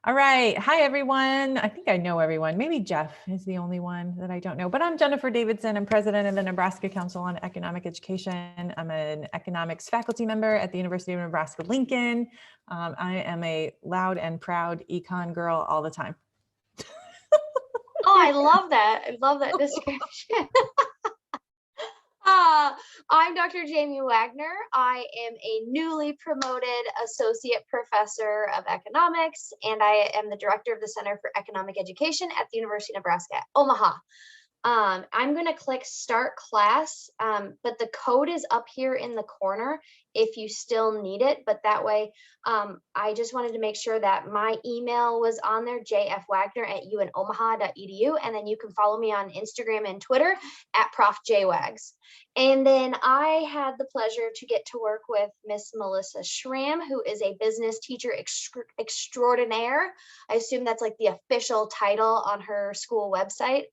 All right. Hi, everyone. I think I know everyone. Maybe Jeff is the only one that I don't know, but I'm Jennifer Davidson. I'm president of the Nebraska Council on Economic Education. I'm an economics faculty member at the University of Nebraska-Lincoln. I am a loud and proud econ girl all the time. Oh, I love that. I love that description. I'm Dr. Jamie Wagner. I am a newly promoted associate professor of economics, and I am the director of the Center for Economic Education at the University of Nebraska at Omaha. I'm going to click start class, but the code is up here in the corner if you still need it. But that way, I just wanted to make sure that my email was on there, jfwagner@unomaha.edu. And then you can follow me on Instagram and Twitter at ProfJWags. And then I had the pleasure to get to work with Miss Melissa Schramm, who is a business teacher extraordinaire. I assume that's like the official title on her school website.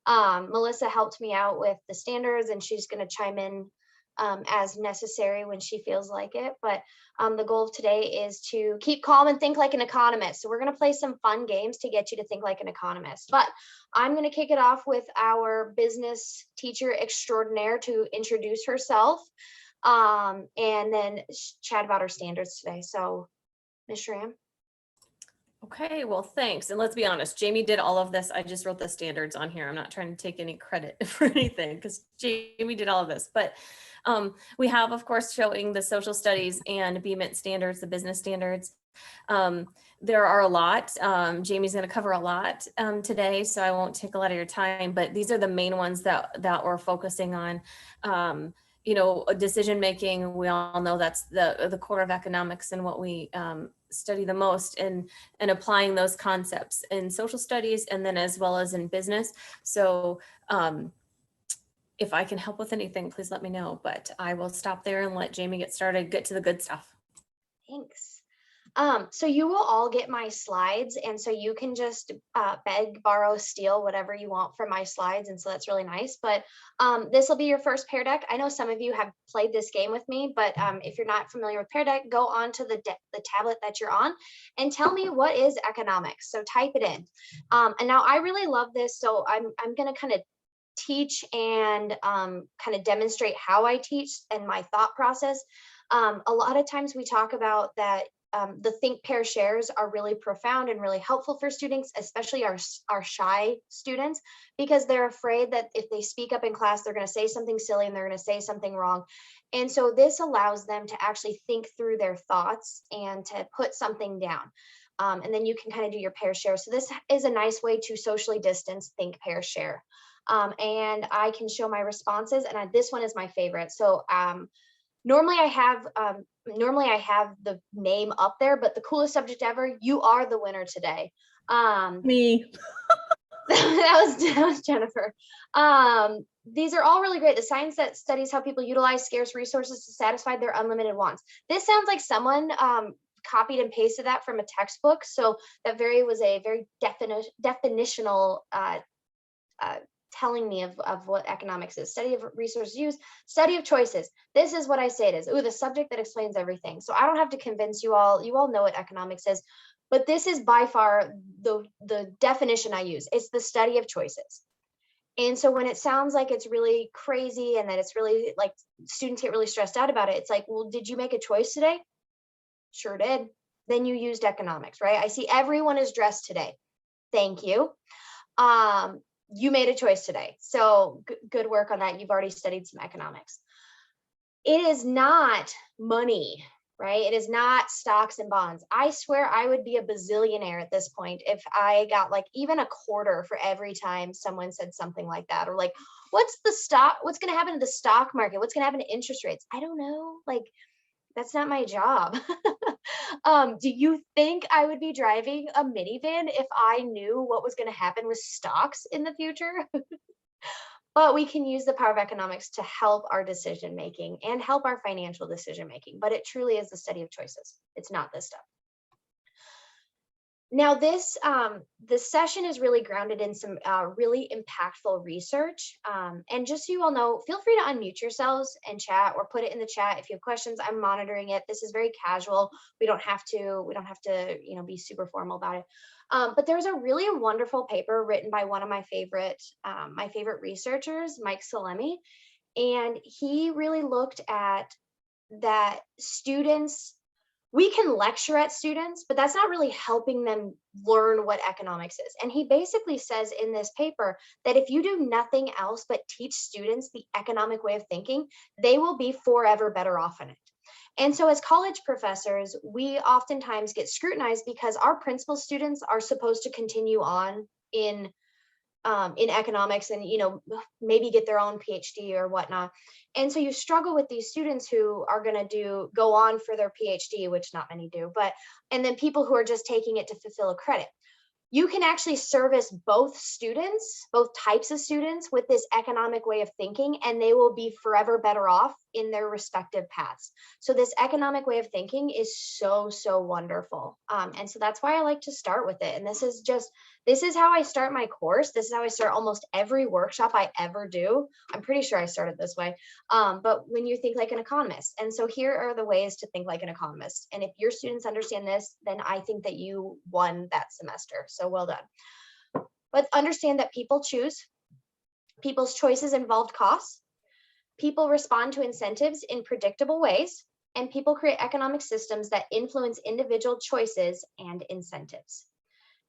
Melissa helped me out with the standards, and she's going to chime in as necessary when she feels like it. But the goal of today is to keep calm and think like an economist. So we're going to play some fun games to get you to think like an economist. But I'm going to kick it off with our business teacher extraordinaire to introduce herself and then chat about our standards today. So Ms. Schramm. Okay, well, thanks. And let's be honest, Jamie did all of this. I just wrote the standards on here. I'm not trying to take any credit for anything because Jamie did all of this. But we have, of course, showing the social studies and BMIT standards, the business standards. There are a lot. Jamie's going to cover a lot today, so I won't take a lot of your time. But these are the main ones that we're focusing on. Decision making. We all know that's the core of economics and what we study the most, and applying those concepts in social studies and then as well as in business. So if I can help with anything, please let me know, but I will stop there and let Jamie get started, get to the good stuff. Thanks. So you will all get my slides, and so you can just beg, borrow, steal whatever you want from my slides, and so that's really nice. But this will be your first Pear Deck. I know some of you have played this game with me, but if you're not familiar with Pear Deck, go on to the tablet that you're on and tell me what is economics. So type it in. And now I really love this, so I'm going to kind of teach and kind of demonstrate how I teach and my thought process. A lot of times we talk about that the think, pair, shares are really profound and really helpful for students, especially our shy students, because they're afraid that if they speak up in class, they're going to say something silly and they're going to say something wrong. And so this allows them to actually think through their thoughts and to put something down. And then you can kind of do your pair share. So this is a nice way to socially distance think, pair, share. And I can show my responses, and this one is my favorite. So normally I have the name up there, but the coolest subject ever, you are the winner today. Me. that was Jennifer. These are all really great. The science that studies how people utilize scarce resources to satisfy their unlimited wants. This sounds like someone copied and pasted that from a textbook. So that was a very definitional telling me of what economics is. Study of resource use, study of choices. This is what I say it is. Ooh, the subject that explains everything. So I don't have to convince you all. You all know what economics is, but this is by far the definition I use. It's the study of choices. And so when it sounds like it's really crazy and that it's really like students get really stressed out about it, it's like, well, did you make a choice today? Sure did. Then you used economics, right? I see everyone is dressed today. Thank you. You made a choice today. So good work on that. You've already studied some economics. It is not money, right? It is not stocks and bonds. I swear I would be a bazillionaire at this point if I got like even a quarter for every time someone said something like that. Or like, what's going to happen to the stock market? What's going to happen to interest rates? I don't know. Like, that's not my job. Do you think I would be driving a minivan if I knew what was going to happen with stocks in the future? But we can use the power of economics to help our decision making and help our financial decision making. But it truly is the study of choices. It's not this stuff. Now this session is really grounded in some really impactful research. And just so you all know, feel free to unmute yourselves and chat or put it in the chat if you have questions. I'm monitoring it. This is very casual. We don't have to, be super formal about it. But there's a really wonderful paper written by one of my favorite researchers, Mike Salemi, and he really looked at that we can lecture at students, but that's not really helping them learn what economics is. And he basically says in this paper that if you do nothing else but teach students the economic way of thinking, they will be forever better off in it. And so as college professors, we oftentimes get scrutinized because our principal students are supposed to continue on in economics and, maybe get their own PhD or whatnot. And so you struggle with these students who are going to go on for their PhD, which not many do, and then people who are just taking it to fulfill a credit. You can actually service both types of students with this economic way of thinking, and they will be forever better off in their respective paths. So this economic way of thinking is so, so wonderful. And so that's why I like to start with it. And this is how I start my course. This is how I start almost every workshop I ever do. I'm pretty sure I started this way. But when you think like an economist. And so here are the ways to think like an economist. And if your students understand this, then I think that you won that semester. So well done. But understand that people choose. People's choices involve costs. People respond to incentives in predictable ways. And people create economic systems that influence individual choices and incentives.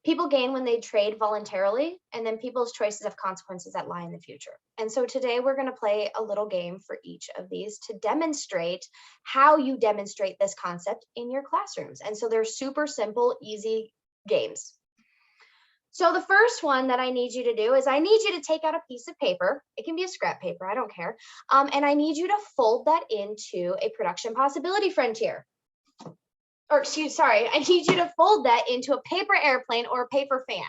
People gain when they trade voluntarily, and then people's choices have consequences that lie in the future. And so today we're going to play a little game for each of these to demonstrate how you demonstrate this concept in your classrooms. And so they're super simple, easy games. So the first one that I need you to do is I need you to take out a piece of paper. It can be a scrap paper, I don't care. And I need you to fold that into a production possibility frontier. I need you to fold that into a paper airplane or a paper fan.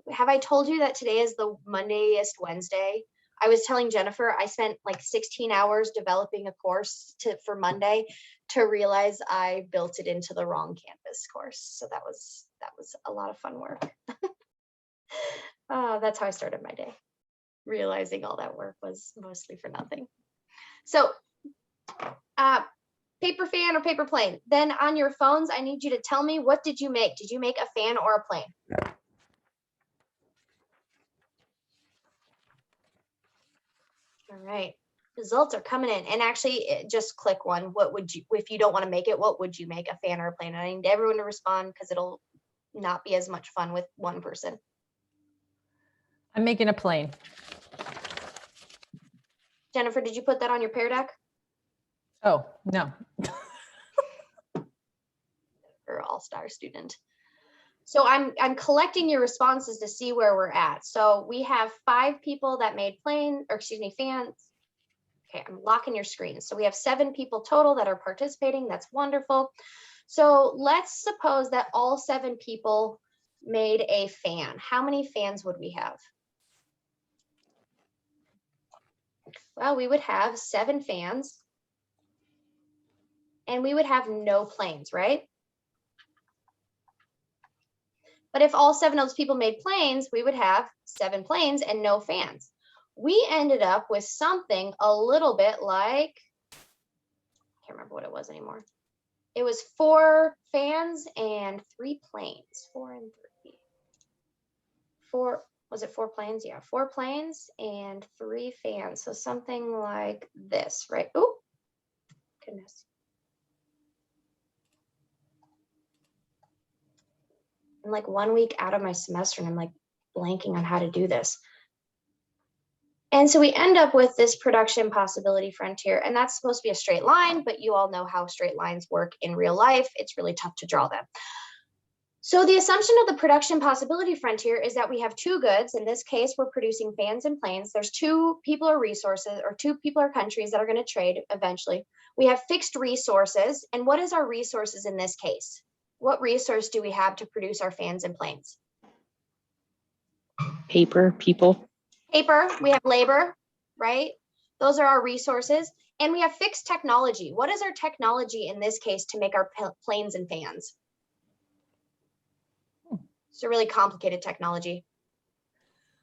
Have I told you that today is the Mondayest Wednesday? I was telling Jennifer, I spent like 16 hours developing a course for Monday to realize I built it into the wrong Canvas course. So that was a lot of fun work. That's how I started my day, realizing all that work was mostly for nothing. So, paper fan or paper plane. Then on your phones, I need you to tell me, what did you make? Did you make a fan or a plane? All right, results are coming in. And actually just click one. What would you, if you don't want to make it, what would you make, a fan or a plane? I need everyone to respond because it'll not be as much fun with one person. I'm making a plane. Jennifer, did you put that on your Pear Deck? Oh, no. Or all-star student. So I'm collecting your responses to see where we're at. So we have 5 people that made fans. Okay, I'm locking your screen. So we have 7 people total that are participating. That's wonderful. So let's suppose that all 7 people made a fan. How many fans would we have? Well, we would have 7 fans. And we would have no planes, right? But if all 7 of those people made planes, we would have 7 planes and no fans. We ended up with something a little bit like, I can't remember what it was anymore. It was 4 fans and 3 planes. 4 and 3. 4, was it 4 planes? Yeah, 4 planes and 3 fans. So something like this, right? Oh, goodness. I'm like 1 week out of my semester and I'm like blanking on how to do this. And so we end up with this production possibility frontier, and that's supposed to be a straight line, but you all know how straight lines work in real life. It's really tough to draw them. So the assumption of the production possibility frontier is that we have 2 goods. In this case, we're producing fans and planes. There's 2 people or resources, or 2 people or countries that are going to trade eventually. We have fixed resources. And what is our resources in this case? What resource do we have to produce our fans and planes? Paper, people. Paper, we have labor, right? Those are our resources. And we have fixed technology. What is our technology in this case to make our planes and fans? It's a really complicated technology.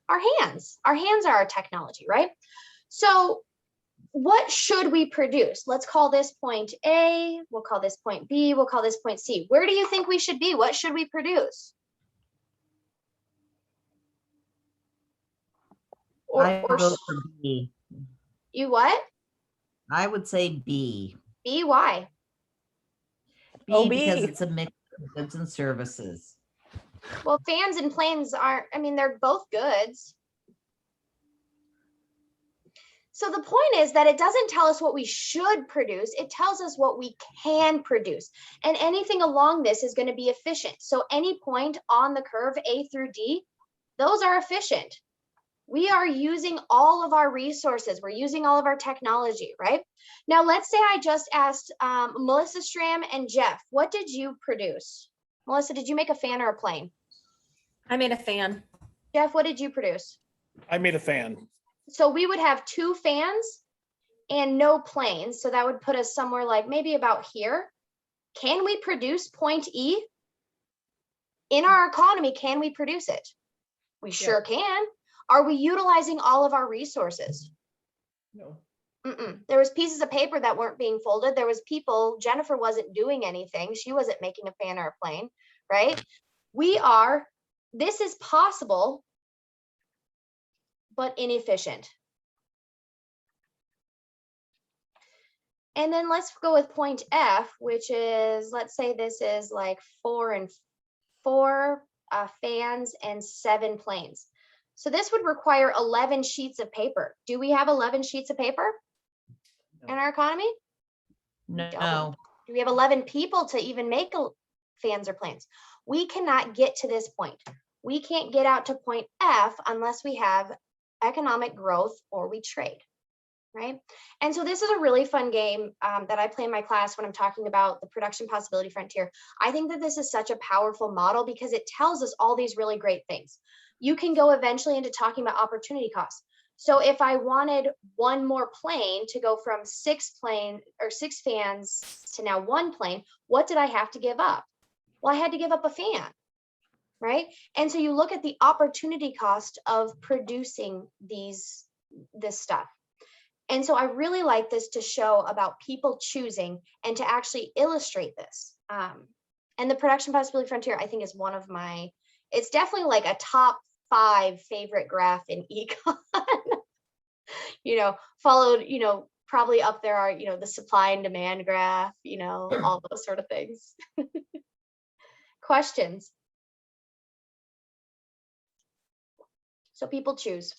Our hands are our technology, right? So what should we produce? Let's call this point A, we'll call this point B, we'll call this point C. Where do you think we should be? What should we produce? I vote for B. You what? I would say B. B, why? B because B. it's a mix of goods and services. Well, fans and planes aren't, I mean, they're both goods. So the point is that it doesn't tell us what we should produce. It tells us what we can produce. And anything along this is going to be efficient. So any point on the curve, A through D, those are efficient. We are using all of our resources. We're using all of our technology, right? Now, let's say I just asked Melissa Stram and Jeff, what did you produce? Melissa, did you make a fan or a plane? I made a fan. Jeff, what did you produce? I made a fan. So we would have 2 fans and no planes. So that would put us somewhere like maybe about here. Can we produce point E? In our economy, can we produce it? We sure can. Are we utilizing all of our resources? No. There was pieces of paper that weren't being folded. There was people, Jennifer wasn't doing anything. She wasn't making a fan or a plane, right? This is possible, but inefficient. And then let's go with point F, which is, let's say this is like 4 fans and 7 planes. So this would require 11 sheets of paper. Do we have 11 sheets of paper in our economy? No. Do we have 11 people to even make fans or planes? We cannot get to this point. We can't get out to point F unless we have economic growth or we trade, right? And so this is a really fun game that I play in my class when I'm talking about the production possibility frontier. I think that this is such a powerful model because it tells us all these really great things. You can go eventually into talking about opportunity costs. So if I wanted 1 more plane to go from 6 fans to now 1 plane, what did I have to give up? Well, I had to give up a fan, right? And so you look at the opportunity cost of producing this stuff. And so I really like this to show about people choosing and to actually illustrate this. And the production possibility frontier, I think, is one of my, it's definitely like a top 5 favorite graph in Econ. Followed, probably up there are, the supply and demand graph, all those sort of things. Questions? So people choose.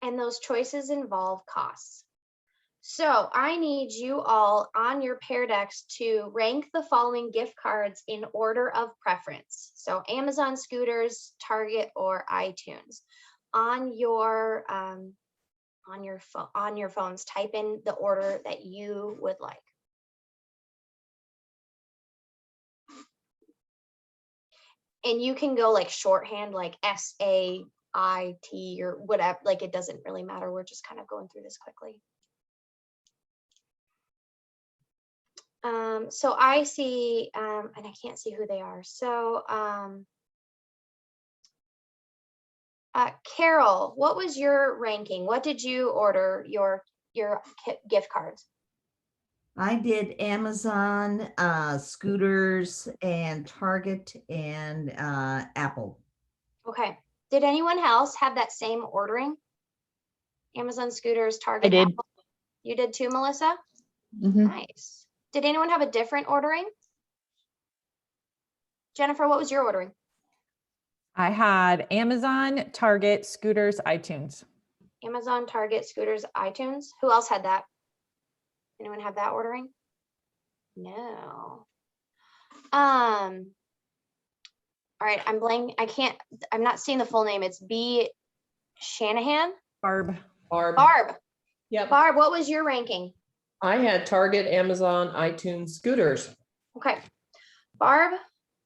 And those choices involve costs. So I need you all on your Pear Decks to rank the following gift cards in order of preference. So Amazon, Scooters, Target, or iTunes. On your phones, type in the order that you would like. And you can go like shorthand, like SAIT or whatever, like it doesn't really matter. We're just kind of going through this quickly. So I see, and I can't see who they are. So Carol, what was your ranking? What did you order your gift cards? I did Amazon, Scooters, and Target, and Apple. Okay. Did anyone else have that same ordering? Amazon, Scooters, Target, I did. Apple? You did too, Melissa? Mhm. Nice. Did anyone have a different ordering? Jennifer, what was your ordering? I had Amazon, Target, Scooters, iTunes. Amazon, Target, Scooters, iTunes. Who else had that? Anyone have that ordering? No. All right, I'm blank. I'm not seeing the full name. It's B. Shanahan. Barb. Barb. Yep. Barb, what was your ranking? I had Target, Amazon, iTunes, Scooters. Okay. Barb,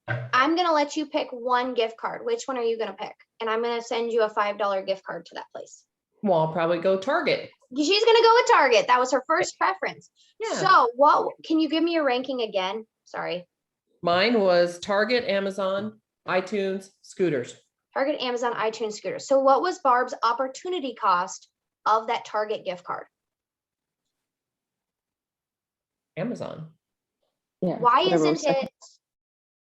I'm going to let you pick one gift card. Which one are you going to pick? And I'm going to send you a $5 gift card to that place. Well, I'll probably go Target. She's going to go with Target. That was her first preference. Yeah. So can you give me your ranking again? Sorry. Mine was Target, Amazon, iTunes, scooters. Target, Amazon, iTunes, scooters. So what was Barb's opportunity cost of that Target gift card? Amazon. Yeah. Why whatever isn't was second. it?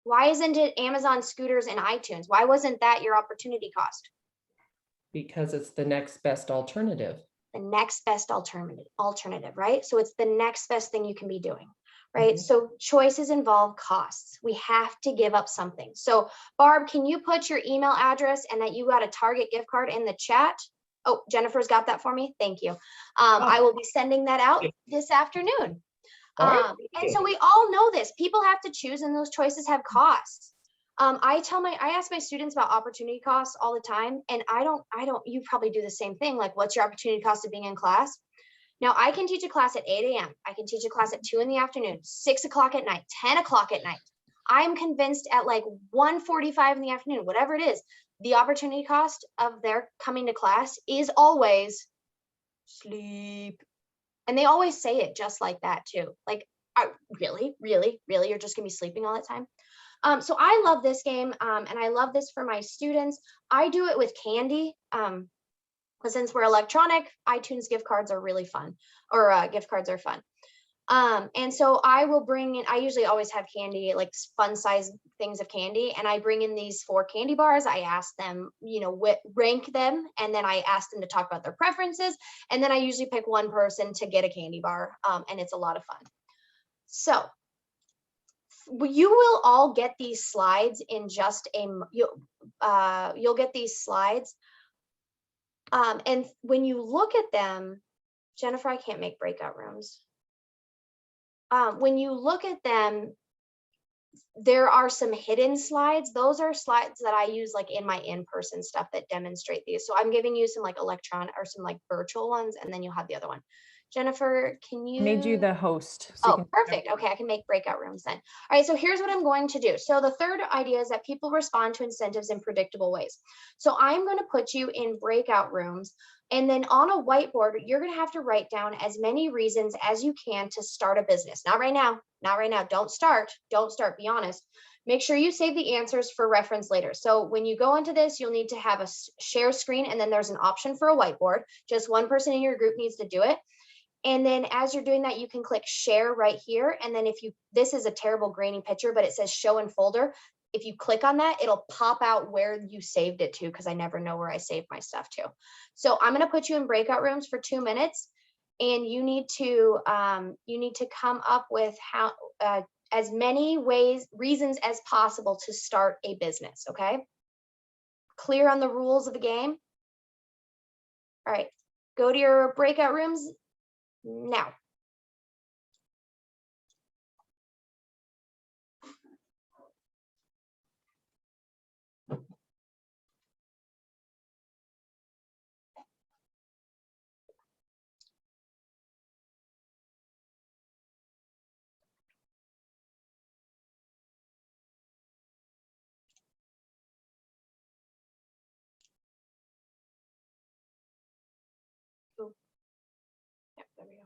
Why isn't it Amazon, scooters, and iTunes? Why wasn't that your opportunity cost? Because it's the next best alternative. The next best alternative, right? So it's the next best thing you can be doing, right? Mhm. So choices involve costs. We have to give up something. So Barb, can you put your email address and that you got a Target gift card in the chat? Oh, Jennifer's got that for me. Thank you. I will be sending that out this afternoon. All right, And so we all know this. People have to choose, and those choices have costs. I ask my students about opportunity costs all the time, and you probably do the same thing. Like, what's your opportunity cost of being in class? Now, I can teach a class at 8 a.m. I can teach a class at 2 in the afternoon, 6 o'clock at night, 10 o'clock at night. I'm convinced at like 1:45 in the afternoon, whatever it is, the opportunity cost of their coming to class is always sleep. And they always say it just like that too. Like, really, you're just gonna be sleeping all the time? So I love this game, and I love this for my students. I do it with candy. But since we're electronic, iTunes gift cards are really fun, or gift cards are fun. And so I will bring in, I usually always have candy, like fun size things of candy. And I bring in these 4 candy bars. I ask them, rank them. And then I ask them to talk about their preferences. And then I usually pick one person to get a candy bar. And it's a lot of fun. So you will all get these slides in just you'll get these slides. And when you look at them, Jennifer, I can't make breakout rooms. When you look at them, there are some hidden slides. Those are slides that I use like in my in-person stuff that demonstrate these. So I'm giving you some like electronic or some like virtual ones, and then you'll have the other one. Jennifer, can you? Made you the host. So you Oh, can- perfect. Okay, I can make breakout rooms then. All right, so here's what I'm going to do. So the third idea is that people respond to incentives in predictable ways. So I'm going to put you in breakout rooms, and then on a whiteboard, you're going to have to write down as many reasons as you can to start a business. Not right now. Not right now. Don't start. Be honest. Make sure you save the answers for reference later. So when you go into this, you'll need to have a share screen, and then there's an option for a whiteboard. Just one person in your group needs to do it. And then as you're doing that, you can click share right here. And then this is a terrible grainy picture, but it says show in folder. If you click on that, it'll pop out where you saved it to, because I never know where I saved my stuff to. So I'm going to put you in breakout rooms for 2 minutes, and you need to come up with how as many reasons as possible to start a business. Okay. Clear on the rules of the game. All right. Go to your breakout rooms now. Yep, there we go.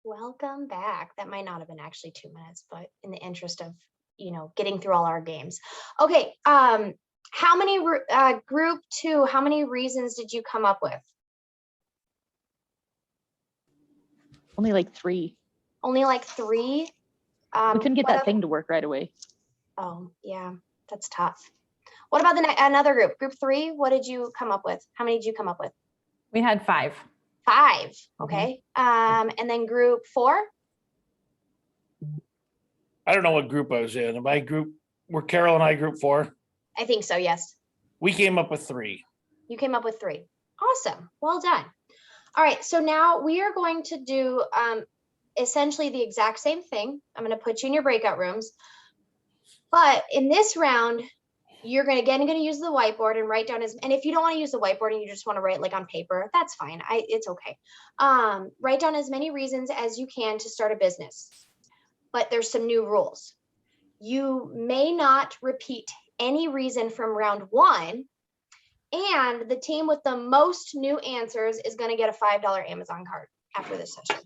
Welcome back. That might not have been actually 2 minutes, but in the interest of, getting through all our games. Okay. How many group 2, how many reasons did you come up with? Only like 3. Only like 3. We couldn't get what that oth- thing to work right away. Oh, yeah, that's tough. What about another group? Group 3, what did you come up with? How many did you come up with? We had 5. 5, okay. And then group 4? I don't know what group I was in. Were Carol and I group 4? I think so, yes. We came up with 3. You came up with 3. Awesome, well done. All right, so now we are going to do essentially the exact same thing. I'm gonna put you in your breakout rooms. But in this round, you're gonna use the whiteboard and write down and if you don't want to use the whiteboard and you just want to write like on paper, that's fine. It's okay. Write down as many reasons as you can to start a business. But there's some new rules. You may not repeat any reason from round 1, and the team with the most new answers is going to get a $5 Amazon card after this session.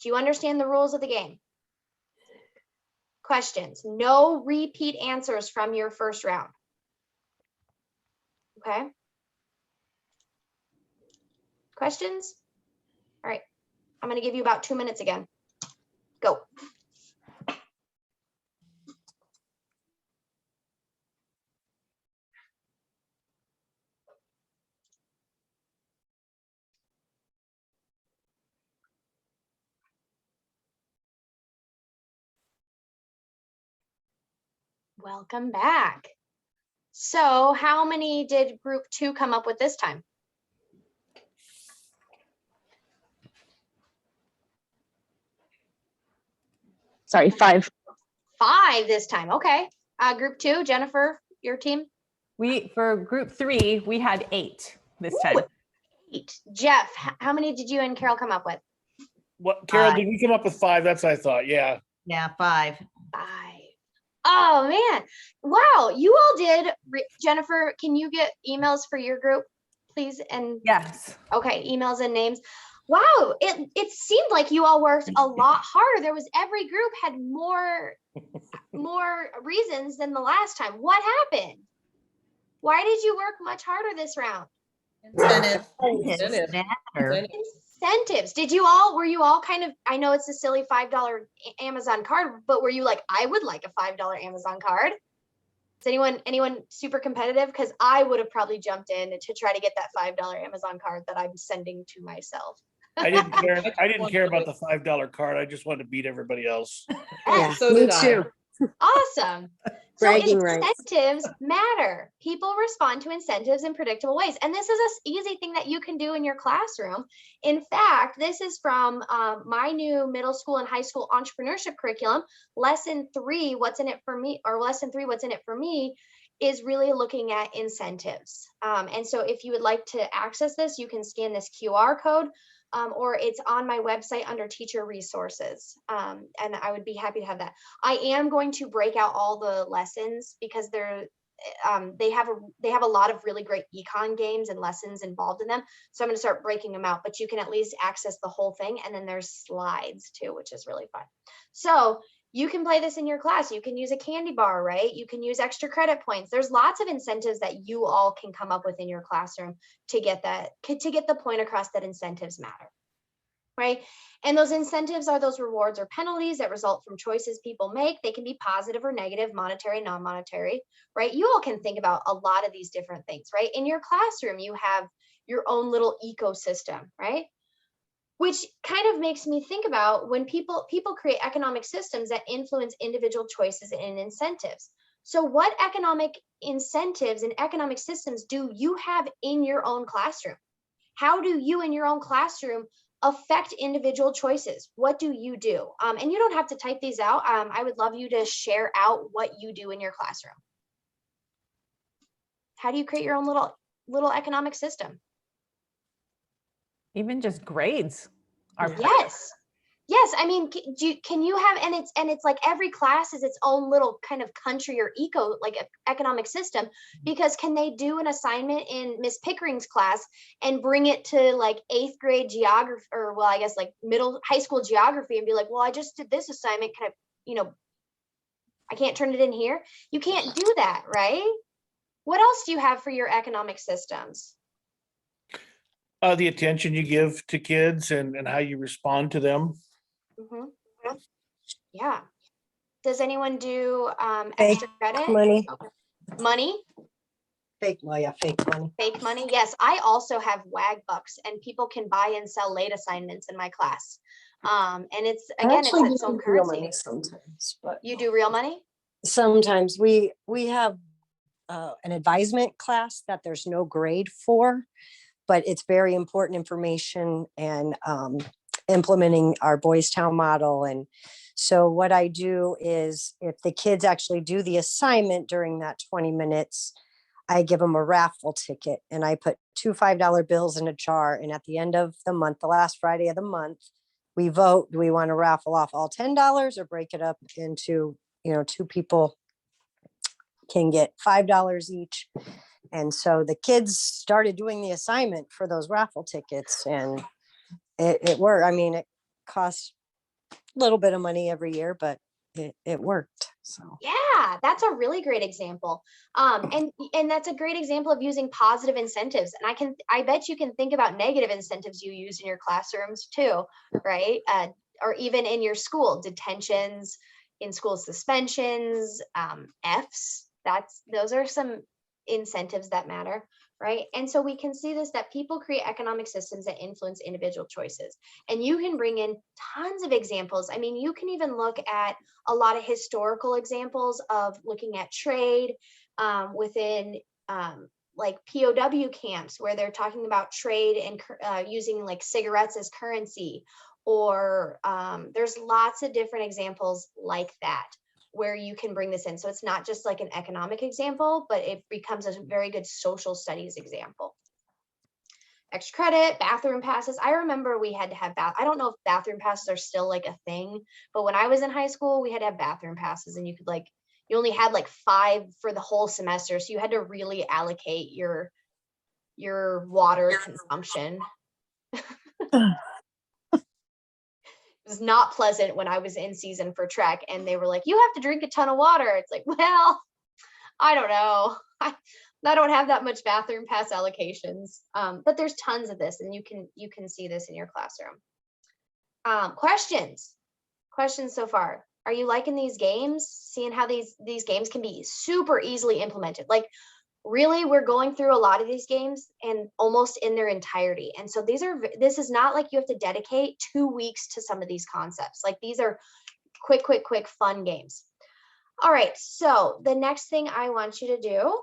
Do you understand the rules of the game? Questions? No repeat answers from your first round. Okay. Questions? All right. I'm going to give you about 2 minutes again. Go. Welcome back. So how many did group 2 come up with this time? Sorry, 5. 5 this time. Okay. Group 2, Jennifer, your team? For group 3, we had 8 this time. Ooh, 8. Jeff, how many did you and Carol come up with? What, Carol, 5. did we come up with 5? That's what I thought. Yeah. Yeah, 5. 5. Oh man. Wow, you all did. Jennifer, can you get emails for your group, please? And Yes. okay, emails and names. Wow, it seemed like you all worked a lot harder. Every group had more reasons than the last time. What happened? Why did you work much harder this round? Incentive. Incentives matter. Incentives. Were you all kind of, I know it's a silly $5 Amazon card, but were you like, I would like a $5 Amazon card? Is anyone super competitive? Because I would have probably jumped in to try to get that $5 Amazon card that I'm sending to myself. I didn't care. I didn't care about the $5 card. I just wanted to beat everybody else. Yes. So Me did I. too. Awesome. So Bragging rights. incentives matter. People respond to incentives in predictable ways. And this is an easy thing that you can do in your classroom. In fact, this is from my new middle school and high school entrepreneurship curriculum. Lesson 3, what's in it for me, is really looking at incentives. And so if you would like to access this, you can scan this QR code. Or it's on my website under teacher resources. And I would be happy to have that. I am going to break out all the lessons because they have a lot of really great econ games and lessons involved in them. So I'm going to start breaking them out, but you can at least access the whole thing. And then there's slides too, which is really fun. So you can play this in your class. You can use a candy bar, right? You can use extra credit points. There's lots of incentives that you all can come up with in your classroom to get the point across that incentives matter, right? And those incentives are those rewards or penalties that result from choices people make. They can be positive or negative, monetary, non-monetary, right? You all can think about a lot of these different things, right? In your classroom, you have your own little ecosystem, right? Which kind of makes me think about when people create economic systems that influence individual choices and incentives. So what economic incentives and economic systems do you have in your own classroom? How do you in your own classroom affect individual choices? What do you do? And you don't have to type these out. I would love you to share out what you do in your classroom. How do you create your own little economic system? Even just grades are Yes. I mean, can you have, and it's like every class is its own little kind of country or economic system, because can they do an assignment in Miss Pickering's class and bring it to like 8th grade geography, or well, I guess like high school geography, and be like, well, I just did this assignment. Can I can't turn it in here. You can't do that, right? What else do you have for your economic systems? The attention you give to kids and how you respond to them. Mhm. Yeah. Does anyone do Fake extra credit? money. Money? Fake, well, yeah, fake money. Fake money? Yes, I also have WAG bucks, and people can buy and sell late assignments in my class. And it's, I again, it's actually its do own real currency. money sometimes, but You do real money? sometimes we have an advisement class that there's no grade for, but it's very important information and implementing our Boys Town model. And so what I do is if the kids actually do the assignment during that 20 minutes, I give them a raffle ticket and I put two $5 bills in a jar. And at the end of the month, the last Friday of the month, we vote, do we want to raffle off all $10 or break it up into, two people can get $5 each. And so the kids started doing the assignment for those raffle tickets and it worked. I mean, it costs a little bit of money every year, but it worked. So Yeah, that's a really great example. And that's a great example of using positive incentives. And I bet you can think about negative incentives you use in your classrooms too, right? Or even in your school, detentions, in school suspensions, Fs. Those are some incentives that matter, right? And so we can see this, that people create economic systems that influence individual choices. And you can bring in tons of examples. I mean, you can even look at a lot of historical examples of looking at trade within like POW camps where they're talking about trade and using like cigarettes as currency, or there's lots of different examples like that where you can bring this in. So it's not just like an economic example, but it becomes a very good social studies example. Extra credit, bathroom passes. I remember we had to have I don't know if bathroom passes are still like a thing, but when I was in high school, we had to have bathroom passes and you only had like 5 for the whole semester. So you had to really allocate your water consumption. It was not pleasant when I was in season for Trek and they were like, you have to drink a ton of water. It's like, well, I don't know. I don't have that much bathroom pass allocations, but there's tons of this and you can see this in your classroom. Questions so far. Are you liking these games? Seeing how these games can be super easily implemented? Like really, we're going through a lot of these games and almost in their entirety. And so this is not like you have to dedicate 2 weeks to some of these concepts. Like these are quick, fun games. All right, so the next thing I want you to do,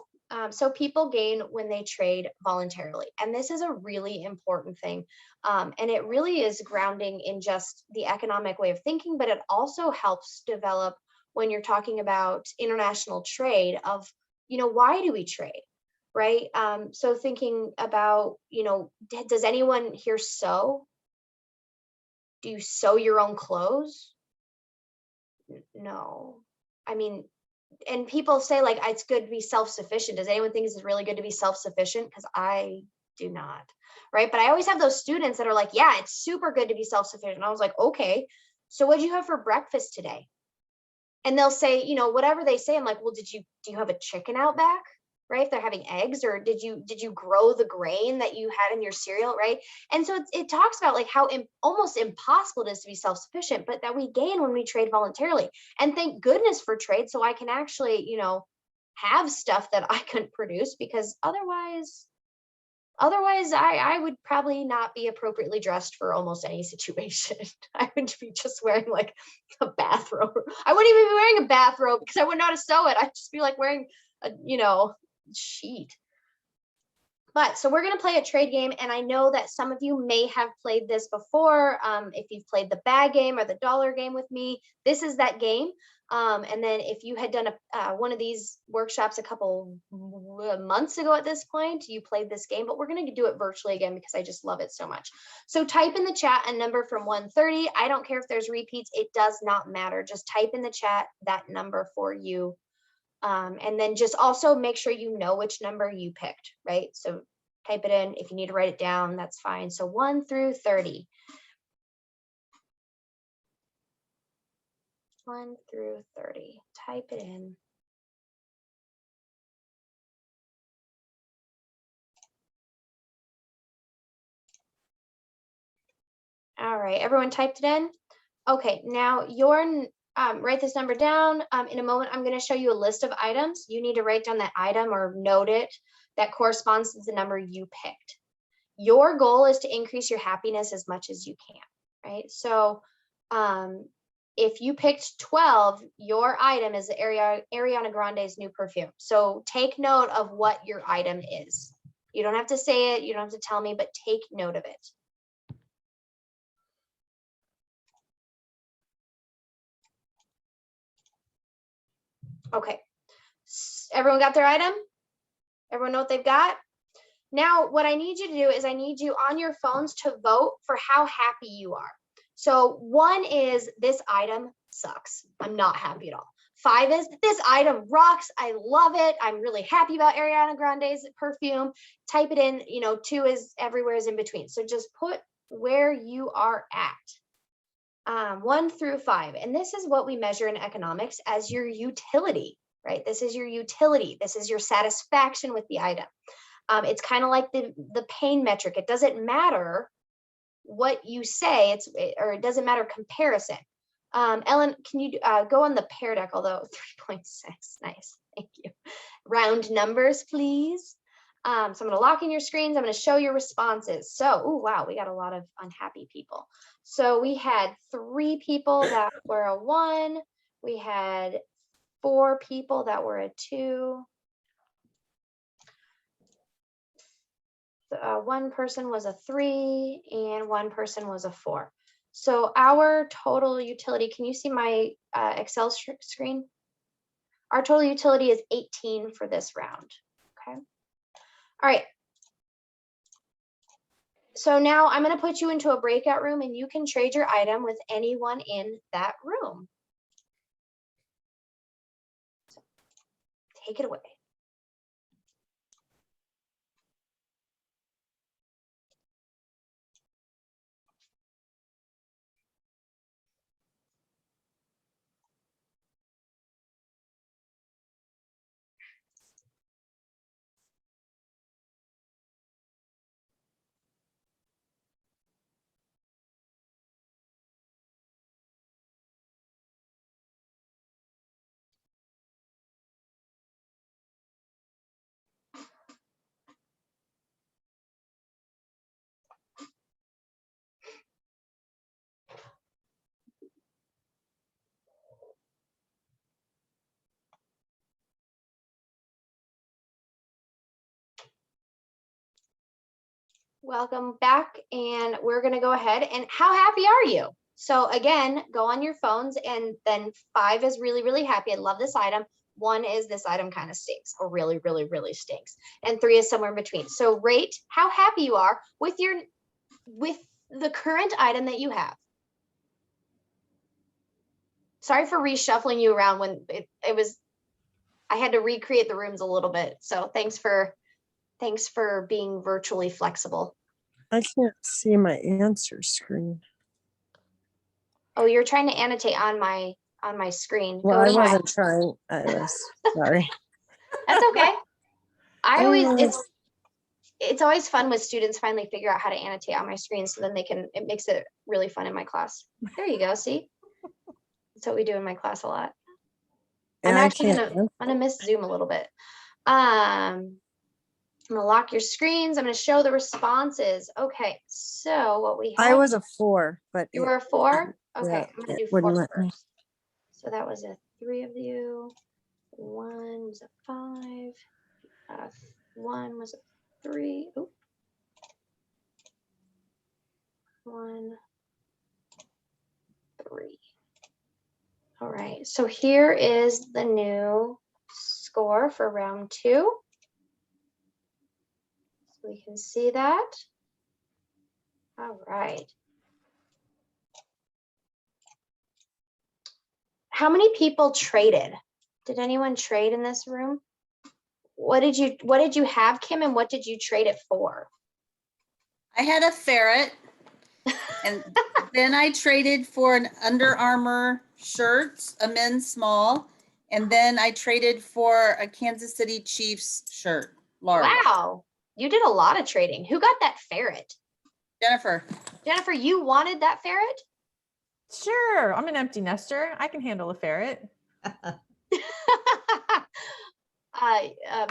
so people gain when they trade voluntarily. And this is a really important thing. And it really is grounding in just the economic way of thinking, but it also helps develop when you're talking about international trade of, why do we trade, right? So thinking about, does anyone here sew? Do you sew your own clothes? No. I mean, and people say like, it's good to be self-sufficient. Does anyone think it's really good to be self-sufficient? Because I do not, right? But I always have those students that are like, yeah, it's super good to be self-sufficient. And I was like, okay, so what'd you have for breakfast today? And they'll say, whatever they say. I'm like, well, do you have a chicken out back? Right? If they're having eggs, or did you grow the grain that you had in your cereal, right? And so it talks about like how almost impossible it is to be self-sufficient, but that we gain when we trade voluntarily. And thank goodness for trade, so I can actually, have stuff that I couldn't produce, because otherwise I would probably not be appropriately dressed for almost any situation. I would be just wearing like a bathrobe. I wouldn't even be wearing a bathrobe because I wouldn't know how to sew it. I'd just be like wearing a, sheet. But so we're going to play a trade game, and I know that some of you may have played this before. If you've played the bag game or the dollar game with me, this is that game. And then if you had done one of these workshops a couple months ago at this point, you played this game, but we're going to do it virtually again because I just love it so much. So type in the chat a number from 130. I don't care if there's repeats. It does not matter. Just type in the chat that number for you. And then just also make sure you know which number you picked, right? So type it in. If you need to write it down, that's fine. So 1 through 30. 1 through 30. Type it in. All right, everyone typed it in? Okay, now write this number down. In a moment, I'm gonna show you a list of items. You need to write down that item or note it that corresponds to the number you picked. Your goal is to increase your happiness as much as you can, right? So if you picked 12, your item is Ariana Grande's new perfume. So take note of what your item is. You don't have to say it, you don't have to tell me, but take note of it. Okay, everyone got their item? Everyone know what they've got? Now, what I need you to do is I need you on your phones to vote for how happy you are. So 1 is this item sucks. I'm not happy at all. 5 is this item rocks. I love it. I'm really happy about Ariana Grande's perfume. Type it in, 2 is everywhere is in between. So just put where you are at. 1 through 5. And this is what we measure in economics as your utility, right? This is your utility. This is your satisfaction with the item. It's kind of like the pain metric. It doesn't matter what you say, or it doesn't matter comparison. Ellen, can you go on the pear deck, although 3.6, nice, thank you. Round numbers, please. So I'm gonna lock in your screens. I'm gonna show your responses. So, oh wow, we got a lot of unhappy people. So we had 3 people that were a 1. We had 4 people that were a 2. 1 person was a 3 and 1 person was a 4. So our total utility, can you see my Excel screen? Our total utility is 18 for this round, okay? All right. So now I'm gonna put you into a breakout room and you can trade your item with anyone in that room. So, take it away. Welcome back, and we're gonna go ahead and how happy are you? So again, go on your phones, and then 5 is really, really happy. I love this item. 1 is this item kind of stinks, or really, really, really stinks. And 3 is somewhere in between. So rate how happy you are with the current item that you have. Sorry for reshuffling you around when I had to recreate the rooms a little bit. So thanks for being virtually flexible. I can't see my answer screen. Oh, you're trying to annotate on my screen. Well, I wasn't trying. I was sorry. That's okay. It's always fun when students finally figure out how to annotate on my screen, so then it makes it really fun in my class. There you go. See, that's what we do in my class a lot. I'm actually gonna miss Zoom a little bit. I'm gonna lock your screens. I'm gonna show the responses. Okay, so what we have. I was a 4, but you were a 4? Okay, yeah, I'm gonna do 4 first. So that was a 3 of you. 1 was a 5. 1 was a 3. Oop. 1, 3. All right, so here is the new score for round 2. So we can see that. All right. How many people traded? Did anyone trade in this room? What did you have, Kim, and what did you trade it for? I had a ferret, and then I traded for an Under Armour shirt, a men's small, and then I traded for a Kansas City Chiefs shirt, large. Wow, you did a lot of trading. Who got that ferret? Jennifer. Jennifer, you wanted that ferret? Sure, I'm an empty nester. I can handle a ferret.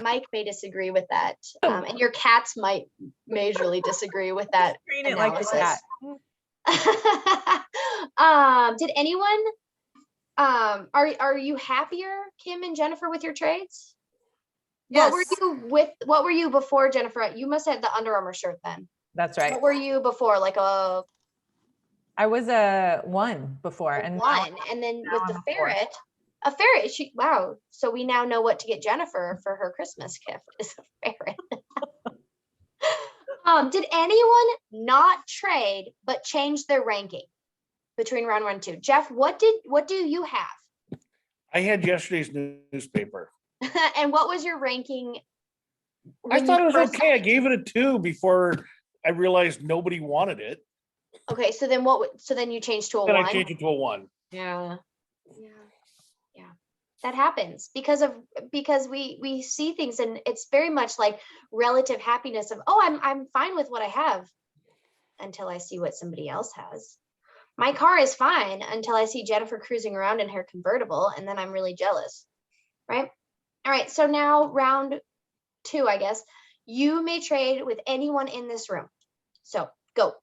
Mike may disagree with that. And your cats might majorly disagree with that Screen it like a analysis. cat. Did anyone, are you happier, Kim and Jennifer, with your trades? Yes. What were you before, Jennifer? You must have had the Under Armour shirt then. That's right. What were you before? Like a I was a 1 before, and now one, and then with I'm the a 4. ferret, a ferret. Wow. So we now know what to get Jennifer for her Christmas gift is a ferret. Did anyone not trade but change their ranking between round 1 and 2? Jeff, what do you have? I had yesterday's newspaper. And what was your ranking? I when thought you it was first- okay. I gave it a 2 before I realized nobody wanted it. Okay, so then so then you changed to a Then 1? I changed it to a 1. Yeah. That happens because we see things, and it's very much like relative happiness of, oh, I'm fine with what I have until I see what somebody else has. My car is fine until I see Jennifer cruising around in her convertible, and then I'm really jealous, right? All right, so now round 2, I guess. You may trade with anyone in this room. So go.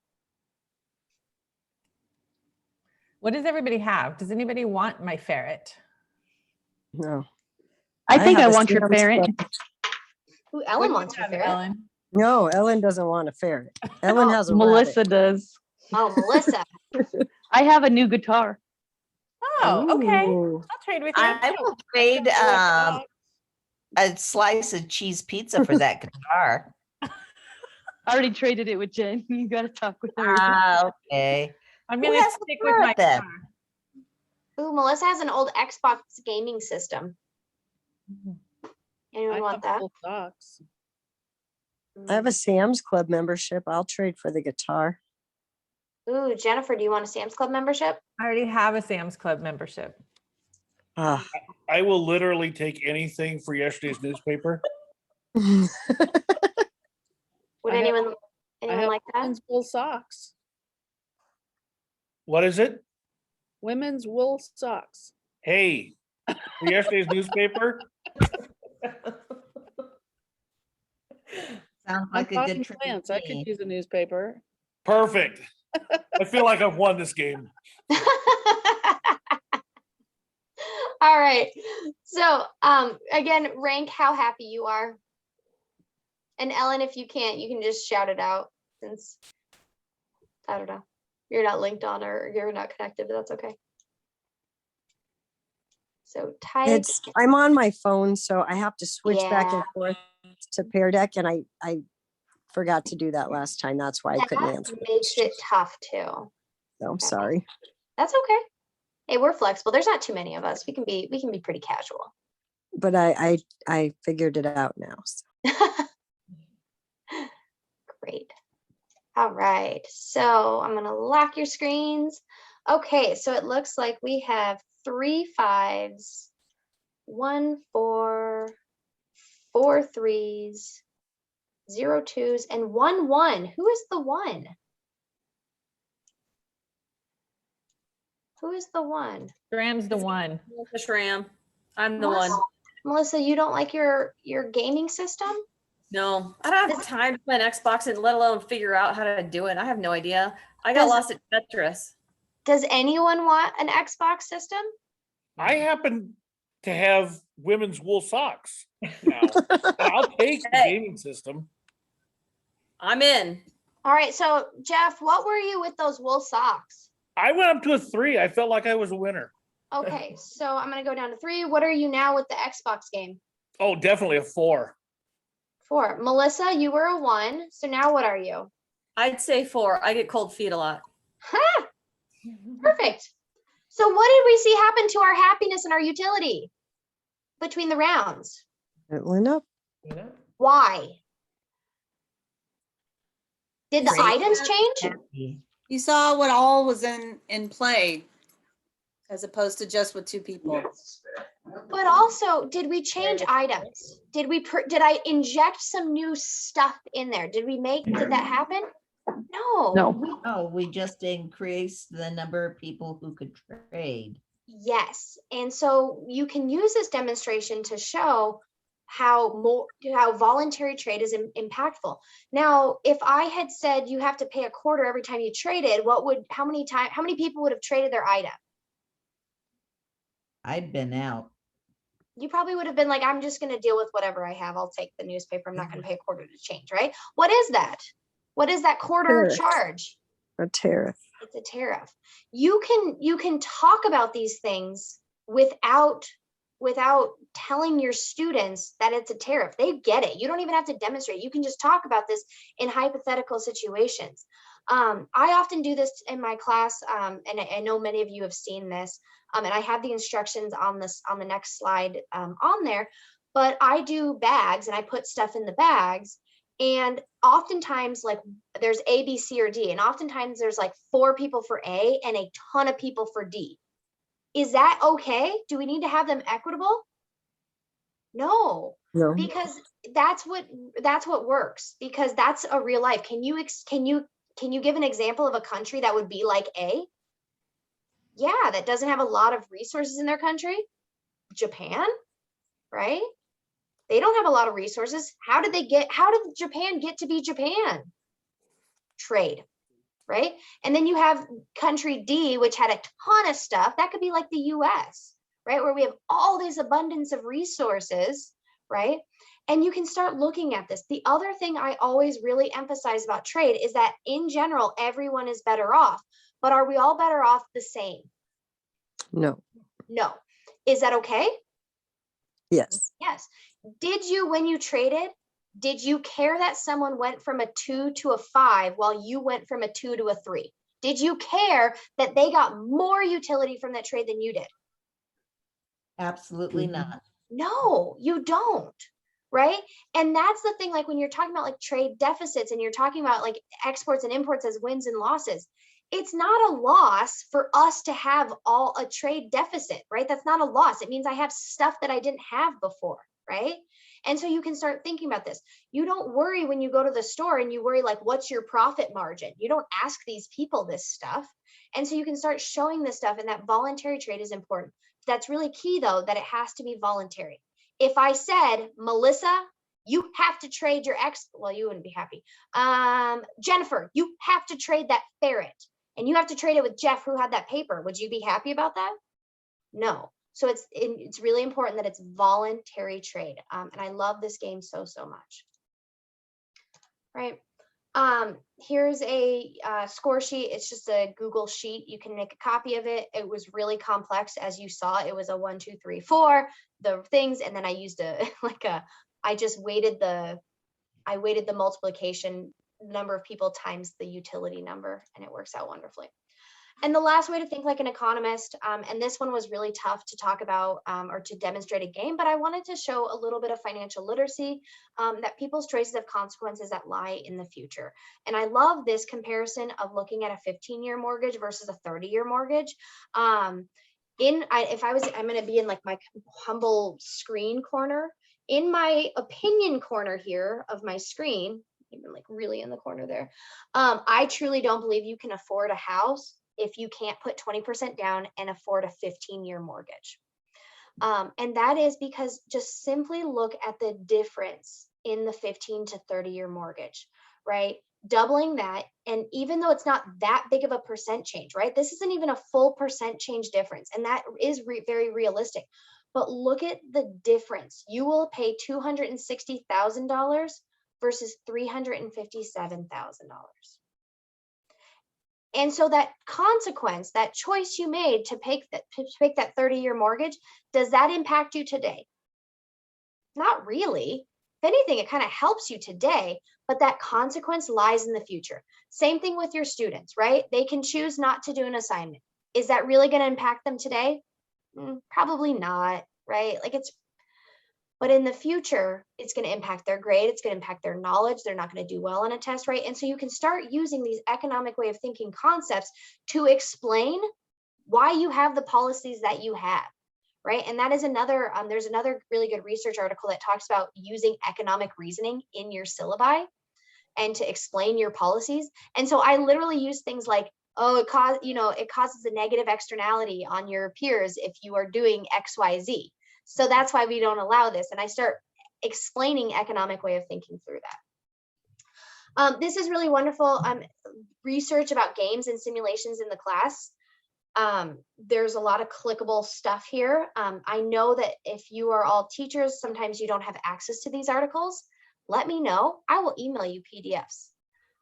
What does everybody have? Does anybody want my ferret? No. I think I have a want your Sam's ferret. Club. Ooh, What Ellen do you wants her have, ferret. Ellen? No, Ellen doesn't want a ferret. Ellen has a Melissa rabbit. does. Oh, Melissa. I have a new guitar. Oh, okay. Ooh. I'll trade with you. I will trade a slice of cheese pizza for that guitar. I already traded it with Jen. You got to talk with her. Ah, okay. I'm Who gonna has the stick with my ferret then? guitar. Ooh, Melissa has an old Xbox gaming system. Anyone want that? Socks. I have a Sam's Club membership. I'll trade for the guitar. Ooh, Jennifer, do you want a Sam's Club membership? I already have a Sam's Club membership. Ah. I will literally take anything for yesterday's newspaper. Would I have- anyone I have like that? women's wool socks. What is it? Women's wool socks. Hey, for yesterday's newspaper? Sounds I'm like a talking good trade. plants. to I me. could use a newspaper. Perfect. I feel like I've won this game. All right. So again, rank how happy you are. And Ellen, if you can't, you can just shout it out since I don't know. You're not linked on or you're not connected, but that's okay. So type. I'm on my phone, so I have to switch back Yeah. and forth to Pear Deck, and I forgot to do that last time. That's why I couldn't That answer. makes it tough too. So I'm sorry. That's okay. Hey, we're flexible. There's not too many of us. We can be pretty casual. But I figured it out now. So. Great. All right. So I'm going to lock your screens. Okay. So it looks like we have 3 5s, 1 4, 4 3s, 0 2s, and 1 1. Who is the 1? Who is the 1? Graham's the 1. Melissa Schramm. I'm the one. Melissa, you don't like your gaming system? No, I don't have time to play an Xbox and let alone figure out how to do it. I have no idea. I got Does- lost at Tetris. Does anyone want an Xbox system? I happen to have women's wool socks now. And I'll take the Hey. gaming system. I'm in. All right. So Jeff, what were you with those wool socks? I went up to a 3. I felt like I was a winner. Okay. So I'm going to go down to 3. What are you now with the Xbox game? Oh, definitely a 4. 4. Melissa, you were a 1. So now what are you? I'd say 4. I get cold feet a lot. Huh. Perfect. So what did we see happen to our happiness and our utility between the rounds? It went up. Why? Did the Great. items change? You saw what all was in play as opposed to just with 2 people. But also, did we change items? Did I inject some new stuff in there? Did that happen? No. No. Oh, we just increased the number of people who could trade. Yes. And so you can use this demonstration to show how voluntary trade is impactful. Now, if I had said you have to pay a quarter every time you traded, how many people would have traded their item? I'd been out. You probably would have been like, I'm just going to deal with whatever I have. I'll take the newspaper. I'm not going to pay a quarter to change, right? What is that? What is that quarter Tariff. charge? A tariff. It's a tariff. You can talk about these things without telling your students that it's a tariff. They get it. You don't even have to demonstrate. You can just talk about this in hypothetical situations. I often do this in my class, and I know many of you have seen this, and I have the instructions on the next slide on there, but I do bags and I put stuff in the bags. And oftentimes, like, there's A, B, C, or D, and oftentimes there's like 4 people for A and a ton of people for D. Is that okay? Do we need to have them equitable? No, No. because that's what works, because that's a real life. Can you give an example of a country that would be like A? Yeah, that doesn't have a lot of resources in their country. Japan, right? They don't have a lot of resources. How did Japan get to be Japan? Trade, right? And then you have country D, which had a ton of stuff. That could be like the US, right? Where we have all this abundance of resources, right? And you can start looking at this. The other thing I always really emphasize about trade is that in general, everyone is better off, but are we all better off the same? No. No. Is that okay? Yes. Yes. When you traded, did you care that someone went from a 2 to a 5 while you went from a 2 to a 3? Did you care that they got more utility from that trade than you did? Absolutely not. No, you don't, right? And that's the thing, like when you're talking about like trade deficits and you're talking about like exports and imports as wins and losses, it's not a loss for us to have a trade deficit, right? That's not a loss. It means I have stuff that I didn't have before, right? And so you can start thinking about this. You don't worry when you go to the store and you worry like, what's your profit margin? You don't ask these people this stuff. And so you can start showing this stuff, and that voluntary trade is important. That's really key though, that it has to be voluntary. If I said, Melissa, you have to trade your well, you wouldn't be happy. Jennifer, you have to trade that ferret, and you have to trade it with Jeff, who had that paper. Would you be happy about that? No. So it's really important that it's voluntary trade. And I love this game so much. Right. Here's a score sheet. It's just a Google sheet. You can make a copy of it. It was really complex, as you saw. It was a 1, 2, 3, 4, the things, and then I used I weighted the multiplication number of people times the utility number, and it works out wonderfully. And the last way to think like an economist, and this one was really tough to talk about or to demonstrate a game, but I wanted to show a little bit of financial literacy, that people's choices have consequences that lie in the future. And I love this comparison of looking at a 15-year mortgage versus a 30-year mortgage. I'm going to be in like my humble screen corner. In my opinion corner here of my screen, even like really in the corner there, I truly don't believe you can afford a house if you can't put 20% down and afford a 15-year mortgage. And that is because just simply look at the difference in the 15 to 30-year mortgage, right? Doubling that, and even though it's not that big of a percent change, right? This isn't even a full percent change difference, and that is very realistic. But look at the difference. You will pay $260,000 versus $357,000. And so that consequence, that choice you made to pick that 30-year mortgage, does that impact you today? Not really. If anything, it kind of helps you today, but that consequence lies in the future. Same thing with your students, right? They can choose not to do an assignment. Is that really going to impact them today? Probably not, right? But in the future, it's going to impact their grade. It's going to impact their knowledge. They're not going to do well on a test, right? And so you can start using these economic way of thinking concepts to explain why you have the policies that you have, right? And that is there's another really good research article that talks about using economic reasoning in your syllabi. and to explain your policies. And so I literally use things like, oh, it causes a negative externality on your peers if you are doing XYZ. So that's why we don't allow this. And I start explaining economic way of thinking through that. This is really wonderful research about games and simulations in the class. There's a lot of clickable stuff here. I know that if you are all teachers, sometimes you don't have access to these articles. Let me know. I will email you PDFs.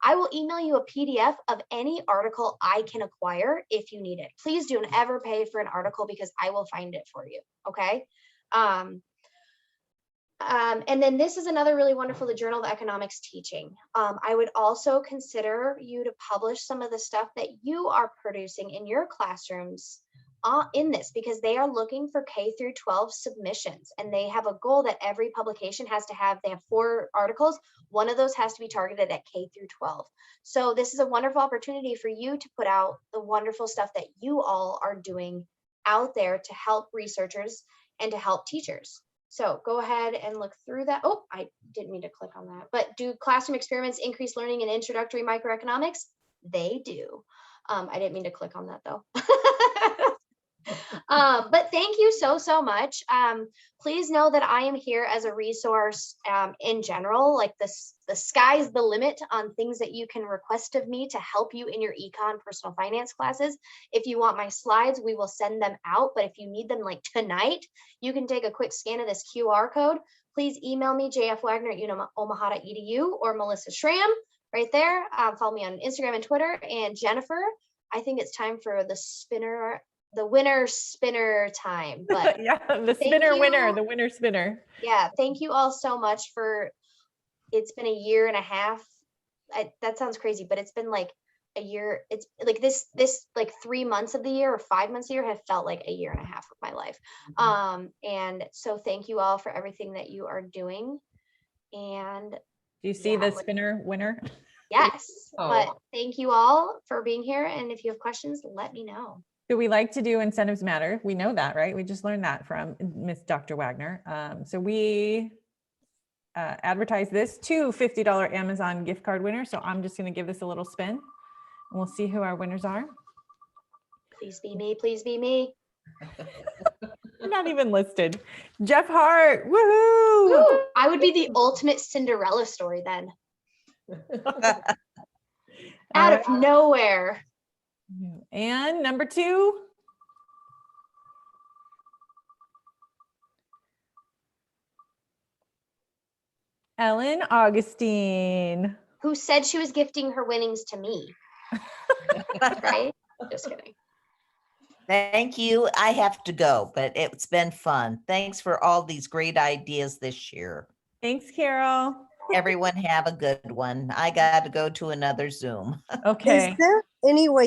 I will email you a PDF of any article I can acquire if you need it. Please don't ever pay for an article because I will find it for you. Okay. And then this is another really wonderful, the Journal of Economics Teaching. I would also consider you to publish some of the stuff that you are producing in your classrooms in this, because they are looking for K through 12 submissions, and they have a goal that every publication has to have. They have 4 articles. One of those has to be targeted at K through 12. So this is a wonderful opportunity for you to put out the wonderful stuff that you all are doing out there to help researchers and to help teachers. So go ahead and look through that. Oh, I didn't mean to click on that. But do classroom experiments increase learning in introductory microeconomics? They do. I didn't mean to click on that though. But thank you so much. Please know that I am here as a resource in general. Like the sky's the limit on things that you can request of me to help you in your econ personal finance classes. If you want my slides, we will send them out. But if you need them like tonight, you can take a quick scan of this QR code. Please email me, jfwagner@omaha.edu, or Melissa Schramm right there. Follow me on Instagram and Twitter. And Jennifer, I think it's time for the winner spinner time. But Yeah, the spinner winner, the winner spinner. yeah, thank you all so much it's been a year and a half. That sounds crazy, but it's been like a year. It's like this like 3 months of the year or 5 months a year have felt like a year and a half of my life. And so thank you all for everything that you are doing. And Do you see the spinner winner? yes, Oh. but thank you all for being here. And if you have questions, let me know. So we like to do incentives matter. We know that, right? We just learned that from Miss Dr. Wagner. So we advertise this to $50 Amazon gift card winner. So I'm just going to give this a little spin and we'll see who our winners are. Please be me. Please be me. Not even listed. Jeff Hart. Woohoo! Woo! I would be the ultimate Cinderella story then. Out of nowhere. And number 2. Ellen Augustine. Who said she was gifting her winnings to me. Right? Just kidding. Thank you. I have to go, but it's been fun. Thanks for all these great ideas this year. Thanks, Carol. Everyone have a good one. I got to go to another Zoom. Okay. Is there any way